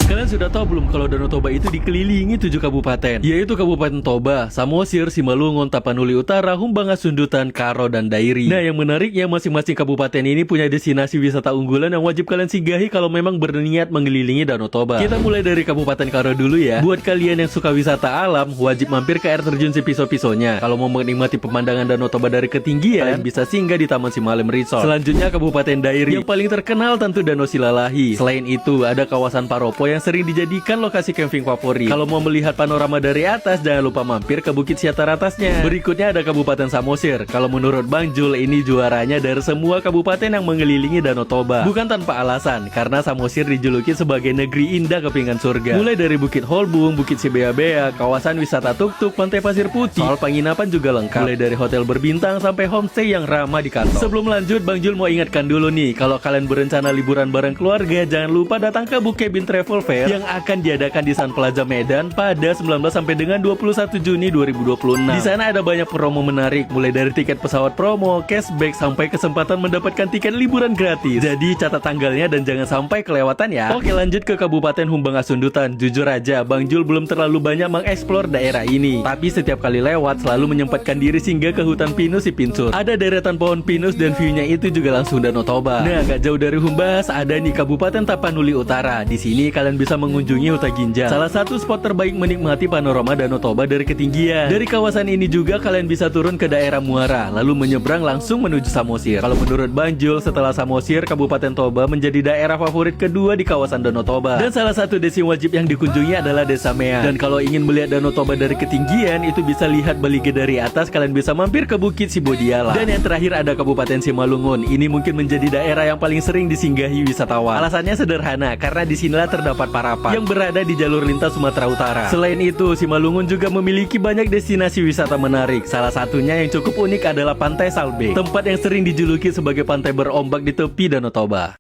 Kalian sudah tahu belum kalau Danau Toba itu dikelilingi 7 kabupaten, yaitu Kabupaten Toba, Samosir, Simalungun, Tapanuli Utara, Humbangas, Sundutan, Karo, dan Dairi. Nah, yang menariknya masing-masing kabupaten ini punya destinasi wisata unggulan yang wajib kalian singgahi kalau memang berniat mengelilingi Danau Toba. Kita mulai dari Kabupaten Karo dulu ya. Buat kalian yang suka wisata alam, wajib mampir ke air terjun Sipiso-Pisonya. Kalau mau menikmati pemandangan Danau Toba dari ketinggian, kalian bisa singgah di Taman Simalem Resort. Selanjutnya Kabupaten Dairi, yang paling terkenal tentu Danau Silalahi. Selain itu, ada kawasan Paropo yang sering dijadikan lokasi camping favorit. Kalau mau melihat panorama dari atas, jangan lupa mampir ke Bukit Siatar atasnya. Berikutnya ada Kabupaten Samosir. Kalau menurut Bang Jul, ini juaranya dari semua kabupaten yang mengelilingi Danau Toba. Bukan tanpa alasan, karena Samosir dijuluki sebagai negeri indah kepingan surga. Mulai dari Bukit Holbung, Bukit Sibea-bea, kawasan wisata tuk-tuk, Pantai Pasir Putih, soal penginapan juga lengkap. Mulai dari hotel berbintang sampai homestay yang ramah di kantong. Sebelum lanjut, Bang Jul mau ingatkan dulu nih, kalau kalian berencana liburan bareng keluarga, jangan lupa datang ke Bukebin Travel Fair yang akan diadakan di Sun Plaza Medan pada 19 sampai dengan 21 Juni 2026. Di sana ada banyak promo menarik, mulai dari tiket pesawat promo, cashback, sampai kesempatan mendapatkan tiket liburan gratis. Jadi catat tanggalnya dan jangan sampai kelewatan ya. Oke, lanjut ke Kabupaten Humbangas Sundutan. Jujur aja, Bang Jul belum terlalu banyak mengeksplor daerah ini. Tapi setiap kali lewat selalu menyempatkan diri singgah ke hutan pinus si Pinsur. Ada deretan pohon pinus dan view-nya itu juga langsung Danau Toba. Nah, gak jauh dari Humbas ada nih Kabupaten Tapanuli Utara. Di sini kalian bisa mengunjungi Huta Ginjal, salah satu spot terbaik menikmati panorama Danau Toba dari ketinggian. Dari kawasan ini juga kalian bisa turun ke daerah Muara, lalu menyeberang langsung menuju Samosir. Kalau menurut Bang Jul, setelah Samosir, Kabupaten Toba menjadi daerah favorit kedua di kawasan Danau Toba. Dan salah satu destinasi wajib yang dikunjungi adalah Desa Mean. Dan kalau ingin melihat Danau Toba dari ketinggian, itu bisa lihat Balige dari atas, kalian bisa mampir ke Bukit Sibodiala. Dan yang terakhir ada Kabupaten Simalungun. Ini mungkin menjadi daerah yang paling sering disinggahi wisatawan. Alasannya sederhana, karena disinilah terdapat Parapat yang berada di jalur lintas Sumatera Utara. Selain itu, Simalungun juga memiliki banyak destinasi wisata menarik. Salah satunya yang cukup unik adalah Pantai Salbek, tempat yang sering dijuluki sebagai pantai berombak di tepi Danau Toba.